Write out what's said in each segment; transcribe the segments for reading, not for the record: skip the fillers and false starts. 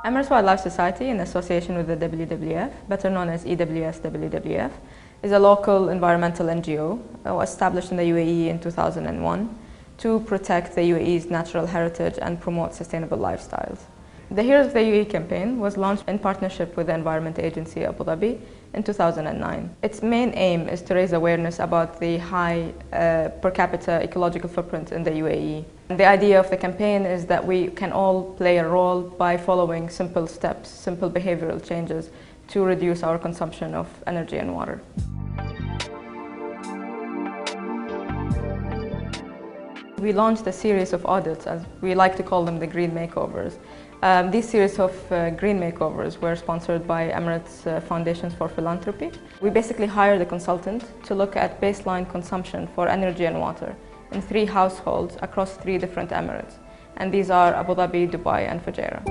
Emirates Wildlife Society, in association with the WWF, better known as EWS WWF, is a local environmental NGO established in the UAE in 2001 to protect the UAE's natural heritage and promote sustainable lifestyles. The Heroes of the UAE campaign was launched in partnership with the Environment Agency Abu Dhabi in 2009. Its main aim is to raise awareness about the high per capita ecological footprint in the UAE. And the idea of the campaign is that we can all play a role by following simple steps, simple behavioral changes to reduce our consumption of energy and water. We launched a series of audits, as we like to call them, the green makeovers. These series of green makeovers were sponsored by Emirates Foundations for Philanthropy. We basically hired a consultant to look at baseline consumption for energy and water in 3 households across 3 different Emirates. And these are Abu Dhabi, Dubai and Fujairah.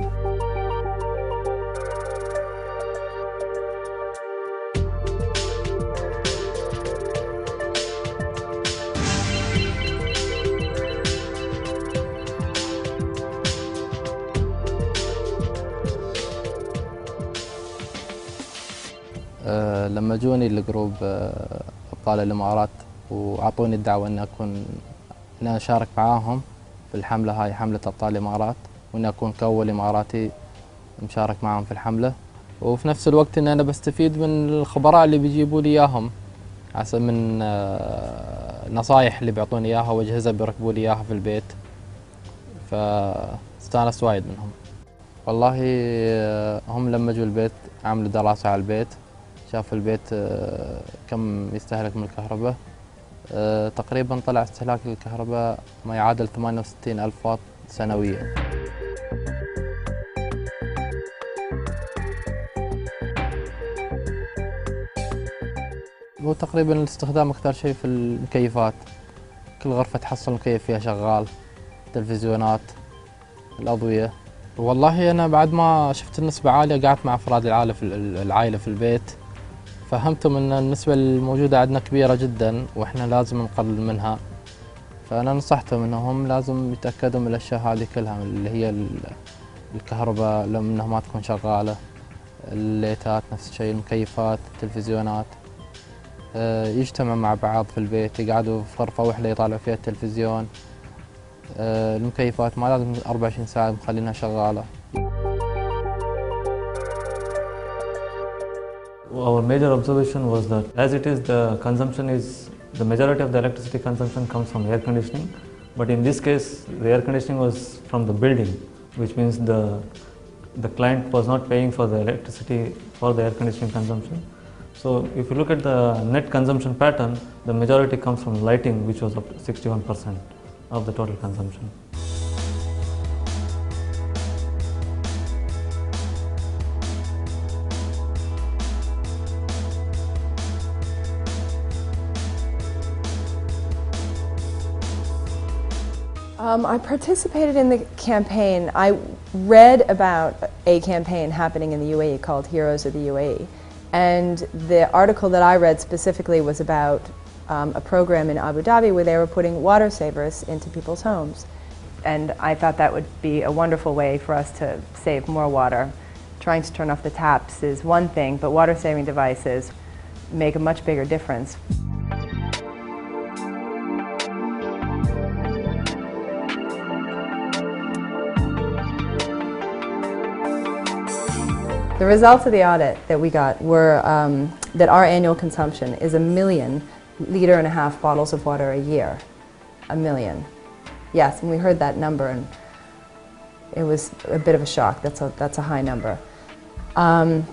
لما جوني الجروب أبطال الإمارات وعطوني الدعوة أن أشارك معاهم في الحملة هاي، حملة أبطال الإمارات، وأن أكون كأول إماراتي مشارك معهم في الحملة، وفي نفس الوقت أن أنا بستفيد من الخبراء اللي بيجيبوا لي إياهم، عسى من نصايح اللي بيعطوني إياها وأجهزة بيركبوا لي إياها في البيت، فاستانست وايد منهم. والله هم لما جو البيت عملوا دراسة على البيت، شافوا البيت كم يستهلك من الكهرباء. تقريبا طلع استهلاك الكهرباء ما يعادل 68,000 واط سنويا. هو تقريبا الاستخدام اكثر شيء في المكيفات، كل غرفة تحصل مكيف فيها شغال، تلفزيونات، الأضوية. والله أنا بعد ما شفت النسبة عالية قعدت مع أفراد العائلة في البيت، فهمتم أن النسبة الموجودة عندنا كبيرة جدا وإحنا لازم نقلل منها، فأنا نصحتهم أنهم لازم يتأكدوا من الأشياء هذه كلها، اللي هي الكهرباء لما ما تكون شغالة، الليتات نفس الشيء، المكيفات، التلفزيونات، يجتمعوا مع بعض في البيت، يقعدوا في غرفة واحدة يطالعوا فيها التلفزيون، المكيفات ما لازم 24 ساعة مخلينها شغالة. Our major observation was that as it is the majority of the electricity consumption comes from air conditioning, but in this case the air conditioning was from the building, which means the client was not paying for the electricity for the air conditioning consumption. So if you look at the net consumption pattern, the majority comes from lighting, which was up to 61% of the total consumption. I participated in the campaign. I read about a campaign happening in the UAE called Heroes of the UAE, and the article that I read specifically was about a program in Abu Dhabi where they were putting water savers into people's homes. And I thought that would be a wonderful way for us to save more water. Trying to turn off the taps is one thing, but water saving devices make a much bigger difference. The results of the audit that we got were that our annual consumption is 1.5 liter bottles of water a year. 1 million. Yes, and we heard that number and it was a bit of a shock. That's a high number.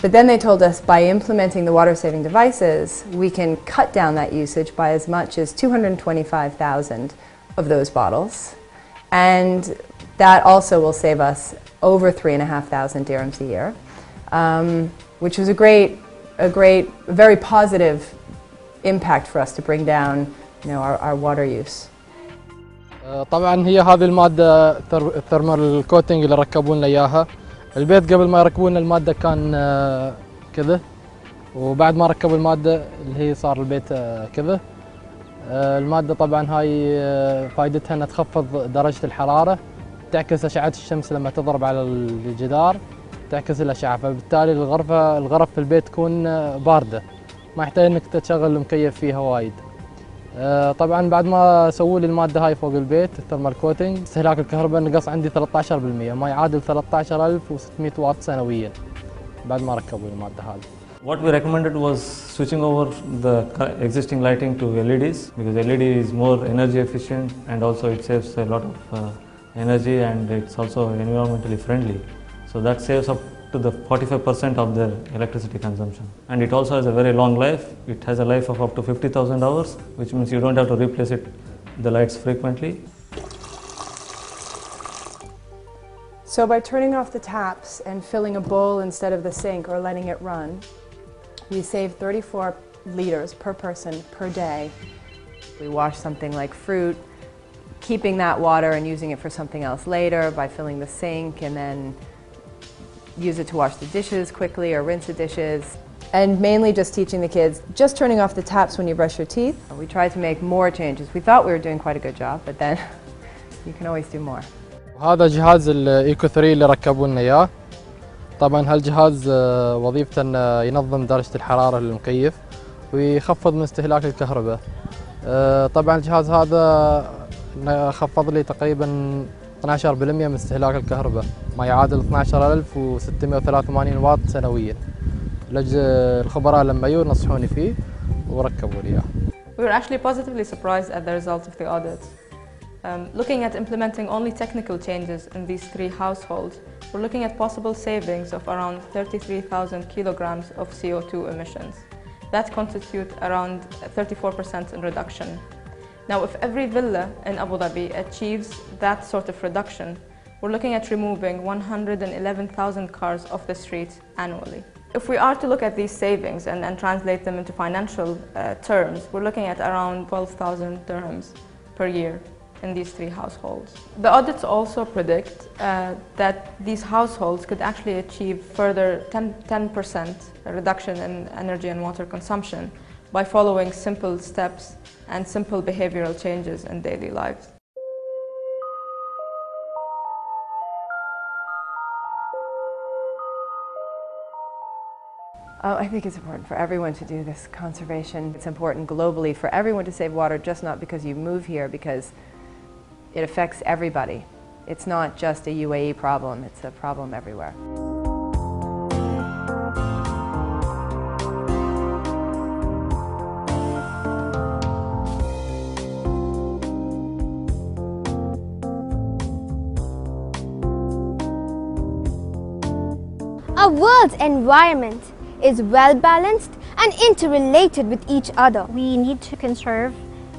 But then they told us by implementing the water-saving devices, we can cut down that usage by as much as 225,000 of those bottles. And that also will save us over 3,500 dirhams a year. Which was a very positive impact for us to bring down, our water use. طبعا هي هذه المادة الثرمال كوتنج اللي ركبوا لنا اياها. البيت قبل ما يركبوا لنا المادة كان كذا، وبعد ما ركبوا المادة اللي هي صار البيت كذا. المادة طبعا هاي فائدتها انها تخفض درجة الحرارة، تعكس أشعة الشمس لما تضرب على الجدار، تعكس الأشعة، فبالتالي الغرف في البيت تكون باردة، ما يحتاج انك تشغل المكيف فيها وايد. طبعا بعد ما سووا لي المادة هاي فوق البيت الثرمال كوتنج، استهلاك الكهرباء نقص عندي 13%، ما يعادل 13600 واط سنويا بعد ما ركبوا لي المادة هذه. What we recommended was switching over the existing lighting to LEDs, because LED is more energy efficient and also it saves a lot of energy, and it's also environmentally friendly. So that saves up to the 45% of their electricity consumption. And it also has a very long life. It has a life of up to 50,000 hours, which means you don't have to replace the lights frequently. So by turning off the taps and filling a bowl instead of the sink or letting it run, we save 34 liters per person per day. We wash something like fruit, keeping that water and using it for something else later by filling the sink, and then use it to wash the dishes quickly or rinse the dishes. And mainly just teaching the kids, just turning off the taps when you brush your teeth. We tried to make more changes. We thought we were doing quite a good job, but then you can always do more. وهذا جهاز الإيكو 3 اللي ركبوا لنا إياه. طبعا هالجهاز وظيفته انه ينظم درجة الحرارة للمكيف ويخفض من استهلاك الكهرباء. طبعا الجهاز هذا خفض لي تقريبا 12% من استهلاك الكهرباء، ما يعادل 12683 واط سنويا. الخبراء لما يجوا نصحوني فيه وركبوا لي اياه. We were actually positively surprised at the result of the audit. Looking at implementing only technical changes in these 3 households, we're looking at possible savings of around 33,000 kilograms of CO2 emissions. That constitutes around 34% in reduction. Now, if every villa in Abu Dhabi achieves that sort of reduction, we're looking at removing 111,000 cars off the streets annually. If we are to look at these savings and translate them into financial terms, we're looking at around 12,000 dirhams per year in these 3 households. The audits also predict that these households could actually achieve further 10% reduction in energy and water consumption by following simple steps and simple behavioral changes in daily lives. I think it's important for everyone to do this conservation. It's important globally for everyone to save water, just not because you move here, because it affects everybody. It's not just a UAE problem, it's a problem everywhere. Our world's environment is well balanced and interrelated with each other. We need to conserve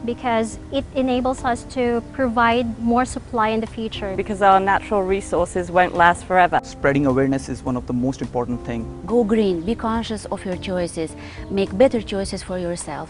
because it enables us to provide more supply in the future. Because our natural resources won't last forever. Spreading awareness is one of the most important things. Go green, be conscious of your choices, make better choices for yourself.